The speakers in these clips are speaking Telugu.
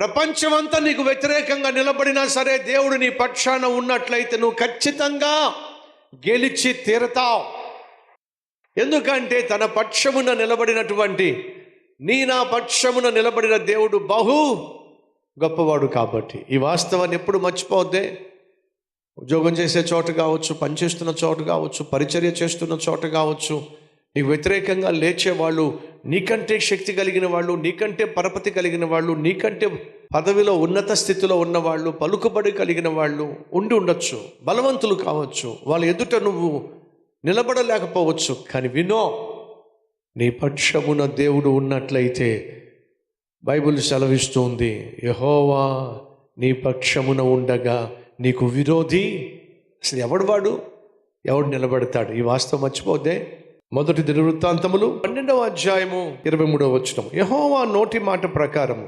ప్రపంచమంతా నీకు వ్యతిరేకంగా నిలబడినా సరే, దేవుడు నీ పక్షాన ఉన్నట్లయితే నువ్వు ఖచ్చితంగా గెలిచి తీరతావు. ఎందుకంటే తన పక్షమున నిలబడినటువంటి నా పక్షమున నిలబడిన దేవుడు బహు గొప్పవాడు కాబట్టి. ఈ వాస్తవాన్ని ఎప్పుడు మర్చిపోద్దే. ఉద్యోగం చేసే చోట కావచ్చు, పనిచేస్తున్న చోట కావచ్చు, పరిచర్య చేస్తున్న చోట కావచ్చు, నీకు వ్యతిరేకంగా లేచేవాళ్ళు, నీకంటే శక్తి కలిగిన వాళ్ళు, నీకంటే పరపతి కలిగిన వాళ్ళు, నీకంటే పదవిలో ఉన్నత స్థితిలో ఉన్నవాళ్ళు, పలుకుబడి కలిగిన వాళ్ళు ఉండొచ్చు, బలవంతులు కావచ్చు. వాళ్ళ ఎదుట నువ్వు నిలబడలేకపోవచ్చు. కానీ వినో, నీ పక్షమున దేవుడు ఉన్నట్లయితే బైబిల్ సెలవిస్తుంది, యెహోవా నీ పక్షమున ఉండగా నీకు విరోధి అసలు ఎవడు నిలబడతాడు? ఈ వాస్తవం మర్చిపోతే. మొదటి దినవృత్తాంతములు 12వ అధ్యాయము 23వ వచనం. యెహోవా నోటి మాట ప్రకారము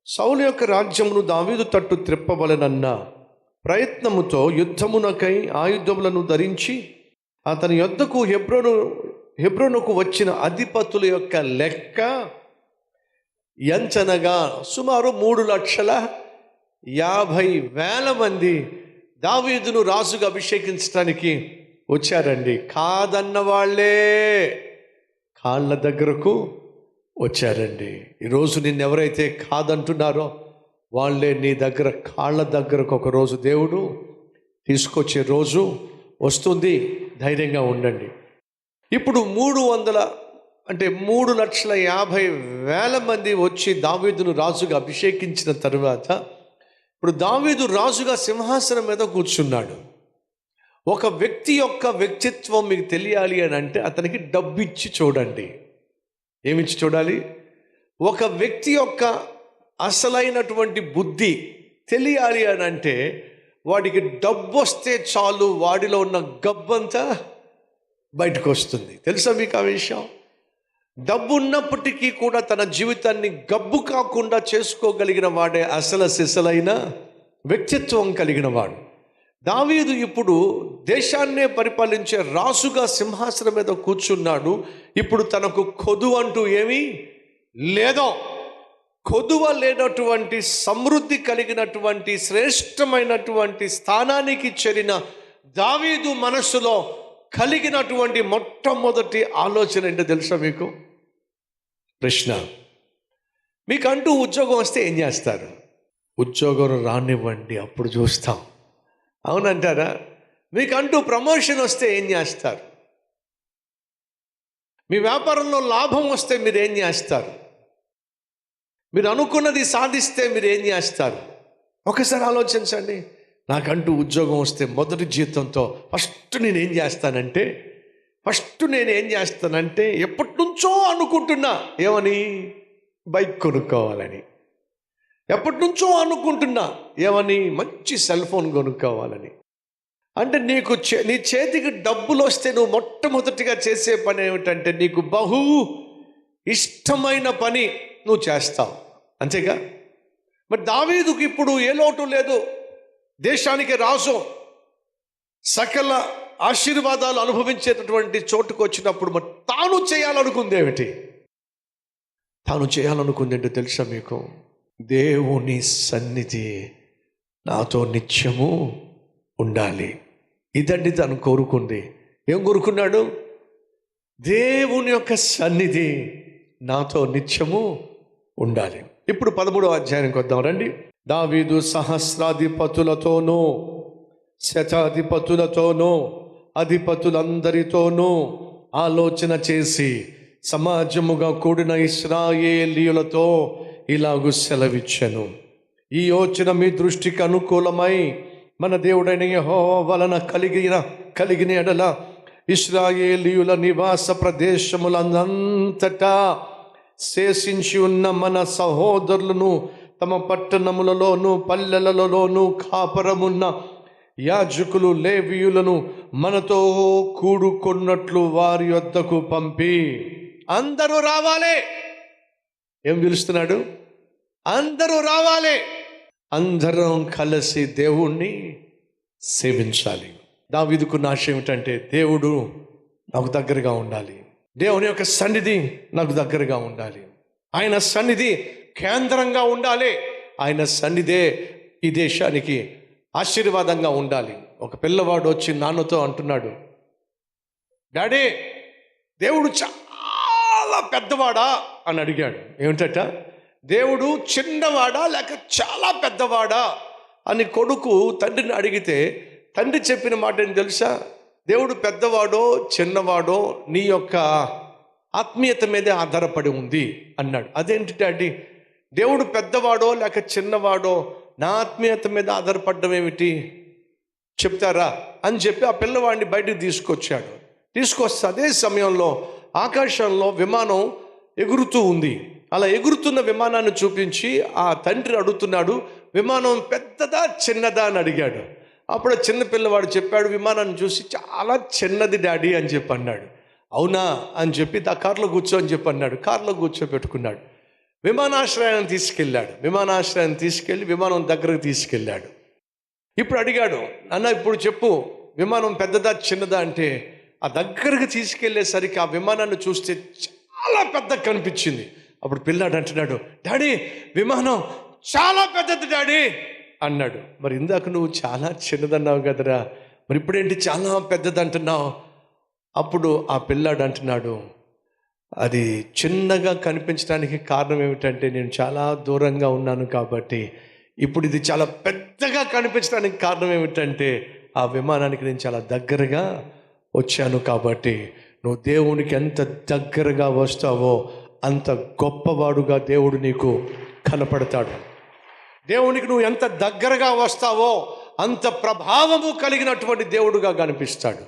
సౌలు యొక్క రాజ్యమును దావీదు తట్టు త్రిప్పవలెనన్న ప్రయత్నముతో యుద్ధమునకై ఆయుధములను ధరించి అతని యొద్దకు హెబ్రోనుకు వచ్చిన అధిపతుల యొక్క లెక్క ఎంచనగా సుమారు 3,50,000 మంది దావీదును రాజుగా అభిషేకించడానికి వచ్చారండి. కాదన్న వాళ్ళే కాళ్ళ దగ్గరకు వచ్చారండి. ఈరోజు నిన్ను ఎవరైతే కాదంటున్నారో వాళ్ళే నీ దగ్గర కాళ్ళ దగ్గరకు ఒకరోజు దేవుడు తీసుకొచ్చే రోజు వస్తుంది. ధైర్యంగా ఉండండి. ఇప్పుడు 3,50,000 మంది వచ్చి దావీదును రాజుగా అభిషేకించిన తరువాత ఇప్పుడు దావీదు రాజుగా సింహాసనం మీద కూర్చున్నాడు. ఒక వ్యక్తి యొక్క వ్యక్తిత్వం మీకు తెలియాలి అని అంటే అతనికి డబ్బు ఇచ్చి చూడండి. ఏమిచ్చి చూడాలి? ఒక వ్యక్తి యొక్క అసలైనటువంటి బుద్ధి తెలియాలి అని అంటే వాడికి డబ్బు వస్తే చాలు, వాడిలో ఉన్న గబ్బంతా బయటకు వస్తుంది. తెలుసా మీకు ఆ విషయం? డబ్బు ఉన్నప్పటికీ కూడా తన జీవితాన్ని గబ్బు కాకుండా చేసుకోగలిగిన వాడే అసలు సిసలైన వ్యక్తిత్వం కలిగిన వాడు. దావీదు ఇప్పుడు దేశాన్నే పరిపాలించే రాజుగా సింహాసనం మీద కూర్చున్నాడు. ఇప్పుడు తనకు కొదువ అంటూ ఏమీ లేదో, కొదువ లేనటువంటి సమృద్ధి కలిగినటువంటి శ్రేష్టమైనటువంటి స్థానానికి చేరిన దావీదు మనసులో కలిగినటువంటి మొట్టమొదటి ఆలోచన ఏంటో తెలుసా మీకు? ప్రశ్న, మీకంటూ ఉద్యోగం వస్తే ఏం చేస్తారు? ఉద్యోగం రానివ్వండి, అప్పుడు చూస్తాం, అవునంటారా? మీకంటూ ప్రమోషన్ వస్తే ఏం చేస్తారు? మీ వ్యాపారంలో లాభం వస్తే మీరు ఏం చేస్తారు? మీరు అనుకున్నది సాధిస్తే మీరు ఏం చేస్తారు? ఒకసారి ఆలోచించండి. నాకంటూ ఉద్యోగం వస్తే మొదటి జీతంతో ఫస్ట్ నేనేం చేస్తానంటే ఎప్పటి నుంచో అనుకుంటున్నా, ఏమని? బైక్ కొనుక్కోవాలని. ఎప్పటి నుంచో అనుకుంటున్నా, ఏమని? మంచి సెల్ ఫోన్ కొనుక్కోవాలని. అంటే నీ చేతికి డబ్బులు వస్తే నువ్వు మొట్టమొదటిగా చేసే పని ఏమిటంటే నీకు బహు ఇష్టమైన పని నువ్వు చేస్తావు, అంతేగా? మరి దావీదుకి ఇప్పుడు ఏ లోటు లేదు. దేశానికి రాజు, సకల ఆశీర్వాదాలు అనుభవించేటటువంటి చోటుకు వచ్చినప్పుడు మరి తాను చేయాలనుకుంది ఏంటో తెలుసా మీకు? దేవుని సన్నిధి నాతో నిత్యము ఉండాలి. ఇదండి తను కోరుకుంది. ఏం కోరుకున్నాడు? దేవుని యొక్క సన్నిధి నాతో నిత్యము ఉండాలి. ఇప్పుడు 13వ అధ్యాయానికి వద్దాం రండి. దావీదు సహస్రాధిపతులతోనూ శతాధిపతులతోనూ అధిపతులందరితోనూ ఆలోచన చేసి సమాజముగా కూడిన ఇశ్రాయేలీయులతో ఇలాగు సెలవిచ్చెను. ఈ యోచన మీ దృష్టికి అనుకూలమై మన దేవుడైన యెహోవా వలన కలిగిన ఎడల ఇశ్రాయేలీయుల నివాస ప్రదేశములంతటా శేషించి ఉన్న మన సహోదరులను తమ పట్టణములలోను పల్లెలలోను కాపురమున్న యాజకులు లేవీయులను మనతో కూడుకున్నట్లు వారి వద్దకు పంపి అందరూ రావాలి. ఏం పిలుస్తున్నాడు? అందరూ రావాలి, అందరం కలిసి దేవుణ్ణి సేవించాలి. దావీదుకున్న ఆశ ఏమిటంటే దేవుడు నాకు దగ్గరగా ఉండాలి, దేవుని యొక్క సన్నిధి నాకు దగ్గరగా ఉండాలి, ఆయన సన్నిధి కేంద్రంగా ఉండాలి, ఆయన సన్నిధే ఈ దేశానికి ఆశీర్వాదంగా ఉండాలి. ఒక పిల్లవాడు వచ్చి నాన్నతో అంటున్నాడు, డాడీ దేవుడు చాలా పెద్దవాడా అని అడిగాడు. ఏమిటట, దేవుడు చిన్నవాడా లేక చాలా పెద్దవాడా అని కొడుకు తండ్రిని అడిగితే తండ్రి చెప్పిన మాట ఏం తెలుసా, దేవుడు పెద్దవాడో చిన్నవాడో నీ యొక్క ఆత్మీయత మీదే ఆధారపడి ఉంది అన్నాడు. అదేంటి డాడీ, దేవుడు పెద్దవాడో లేక చిన్నవాడో నా ఆత్మీయత మీద ఆధారపడడం ఏమిటి చెప్తారా అని చెప్పి ఆ పిల్లవాడిని బయటికి తీసుకొచ్చాడు. తీసుకొస్తే అదే సమయంలో ఆకాశంలో విమానం ఎగురుతూ ఉంది. అలా ఎగురుతున్న విమానాన్ని చూపించి ఆ తండ్రి అడుగుతున్నాడు, విమానం పెద్దదా చిన్నదా అని అడిగాడు. అప్పుడు చిన్న పిల్లవాడు చెప్పాడు, విమానాన్ని చూసి చాలా చిన్నది డాడీ అని చెప్పి అన్నాడు. అవునా అని చెప్పి ఆ కారులో కూర్చో అని చెప్పి అన్నాడు. కారులో కూర్చోబెట్టుకున్నాడు. విమానాశ్రయాన్ని తీసుకెళ్ళాడు. విమానాశ్రయాన్ని తీసుకెళ్ళి విమానం దగ్గరకు తీసుకెళ్ళాడు. ఇప్పుడు అడిగాడు, అన్న ఇప్పుడు చెప్పు విమానం పెద్దదా చిన్నదా అంటే ఆ దగ్గరకు తీసుకెళ్లేసరికి ఆ విమానాన్ని చూస్తే చాలా పెద్దగా కనిపించింది. అప్పుడు పిల్లాడు అంటున్నాడు, డాడీ విమానం చాలా పెద్దది డాడీ అన్నాడు. మరి ఇందాక నువ్వు చాలా చిన్నదన్నావు కదరా, మరి ఇప్పుడేంటి చాలా పెద్దది అంటున్నావు? అప్పుడు ఆ పిల్లాడు అంటున్నాడు, అది చిన్నగా కనిపించడానికి కారణం ఏమిటంటే నేను చాలా దూరంగా ఉన్నాను కాబట్టి. ఇప్పుడు ఇది చాలా పెద్దగా కనిపించడానికి కారణం ఏమిటంటే ఆ విమానానికి నేను చాలా దగ్గరగా వచ్చాను కాబట్టి. నువ్వు దేవునికి ఎంత దగ్గరగా వస్తావో అంత గొప్పవాడుగా దేవుడు నీకు కనపడతాడు. దేవునికి నువ్వు ఎంత దగ్గరగా వస్తావో అంత ప్రభావము కలిగినటువంటి దేవుడుగా కనిపిస్తాడు.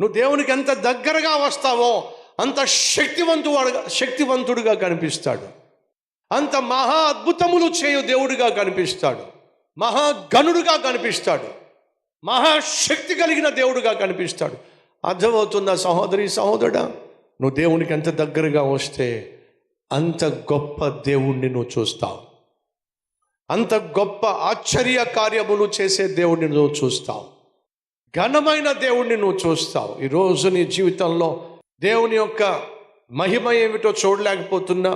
నువ్వు దేవునికి ఎంత దగ్గరగా వస్తావో అంత శక్తివంతుడుగా కనిపిస్తాడు. అంత మహా అద్భుతములు చేయు దేవుడిగా కనిపిస్తాడు. మహాగణుడుగా కనిపిస్తాడు. మహాశక్తి కలిగిన దేవుడుగా కనిపిస్తాడు. అర్థమవుతుందా సహోదరి సహోదరుడా? నువ్వు దేవునికి ఎంత దగ్గరగా వస్తే అంత గొప్ప దేవుణ్ణి నువ్వు చూస్తావు. అంత గొప్ప ఆశ్చర్య కార్యములు చేసే దేవుణ్ణి నువ్వు చూస్తావు. ఘనమైన దేవుణ్ణి నువ్వు చూస్తావు. ఈరోజు నీ జీవితంలో దేవుని యొక్క మహిమ ఏమిటో చూడలేకపోతున్నా,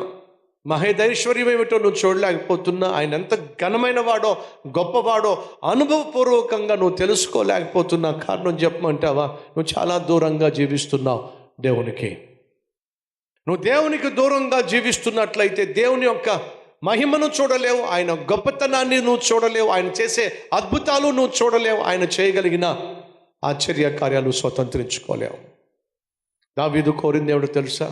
మహేదైశ్వర్యం ఏమిటో నువ్వు చూడలేకపోతున్నా, ఆయన ఎంత ఘనమైన వాడో గొప్పవాడో అనుభవపూర్వకంగా నువ్వు తెలుసుకోలేకపోతున్నా. కారణం చెప్పమంటావా? నువ్వు చాలా దూరంగా జీవిస్తున్నావు దేవునికి. నువ్వు దేవునికి దూరంగా జీవిస్తున్నట్లయితే దేవుని యొక్క మహిమను చూడలేవు, ఆయన గొప్పతనాన్ని నువ్వు చూడలేవు, ఆయన చేసే అద్భుతాలు నువ్వు చూడలేవు, ఆయన చేయగలిగిన ఆశ్చర్య కార్యాలు స్వతంత్రించుకోలేవు. దావీదు కోరింది ఏమిటో తెలుసా?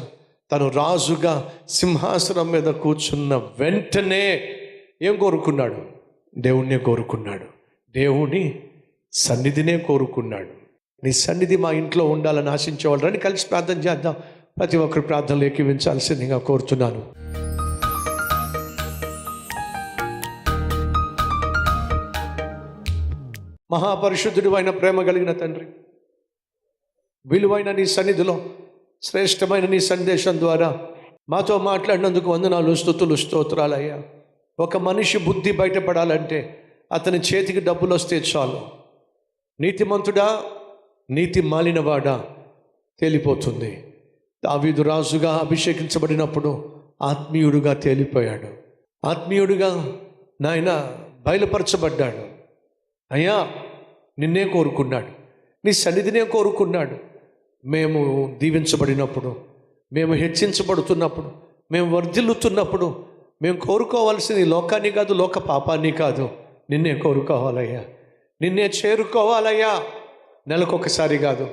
తను రాజుగా సింహాసనం మీద కూర్చున్న వెంటనే ఏం కోరుకున్నాడు? దేవుణ్ణే కోరుకున్నాడు. దేవుని సన్నిధినే కోరుకున్నాడు. నీ సన్నిధి మా ఇంట్లో ఉండాలని ఆశించేవాళ్ళని కలిసి ప్రార్థన చేద్దాం. ప్రతి ఒక్కరు ప్రార్థనలు ఏకీవించాల్సిందిగా కోరుతున్నాను. మహాపరిశుద్ధుడు అయిన ప్రేమ కలిగిన తండ్రి, విలువైన నీ సన్నిధిలో శ్రేష్టమైన నీ సందేశం ద్వారా మాతో మాట్లాడినందుకు వందనాలు, స్తుతులు, స్తోత్రాలయ్యా. ఒక మనిషి బుద్ధి బయటపడాలంటే అతని చేతికి డబ్బులు వస్తే చాలు, నీతిమంతుడా నీతి మాలినవాడా తేలిపోతుంది. దావీదు రాజుగా అభిషేకించబడినప్పుడు ఆత్మీయుడుగా తేలిపోయాడు. ఆత్మీయుడుగా నాయన బయలుపరచబడ్డాడు. అయ్యా నిన్నే కోరుకున్నాడు, నీ సన్నిధినే కోరుకున్నాడు. మేము దీవించబడినప్పుడు, మేము హెచ్చించబడుతున్నప్పుడు, మేము వర్ధిల్లుతున్నప్పుడు మేము కోరుకోవాల్సింది లోకాన్ని కాదు, లోక పాపాన్ని కాదు, నిన్నే కోరుకోవాలయ్యా, నిన్నే చేరుకోవాలయ్యా. నెలకొకసారి కాదు,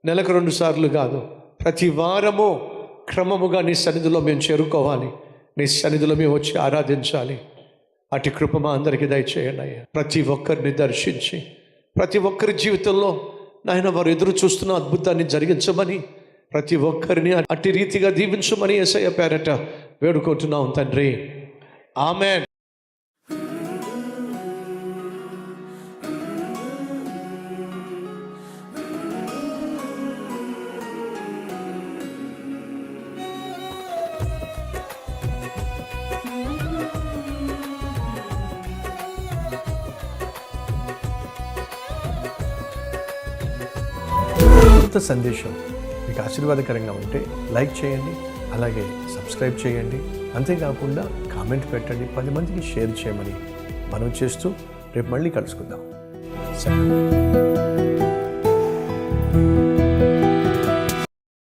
నెలకు 2 సార్లు కాదు, ప్రతి వారము క్రమముగా నీ సన్నిధిలో మేము చేరుకోవాలి, నీ సన్నిధిలో మేము వచ్చి ఆరాధించాలి. అటు కృప మా అందరికీ దయచేయండి అయ్యా. ప్రతి ఒక్కరిని దర్శించి ప్రతి ఒక్కరి జీవితంలో నాయన వారు ఎదురు చూస్తున్న అద్భుతాన్ని జరిగించమని, ప్రతి ఒక్కరిని అట్టి రీతిగా దీవించమని యేసయ్య పేరట వేడుకుంటున్నాం తండ్రి. ఆమేన్. సందేశం మీకు ఆశీర్వాదకరంగా ఉంటే లైక్ చేయండి, అలాగే సబ్స్క్రైబ్ చేయండి. అంతేకాకుండా కామెంట్ పెట్టండి, 10 మందికి షేర్ చేయమని మనం చేస్తూ రేపు మళ్ళీ కలుసుకుందాం. సరే.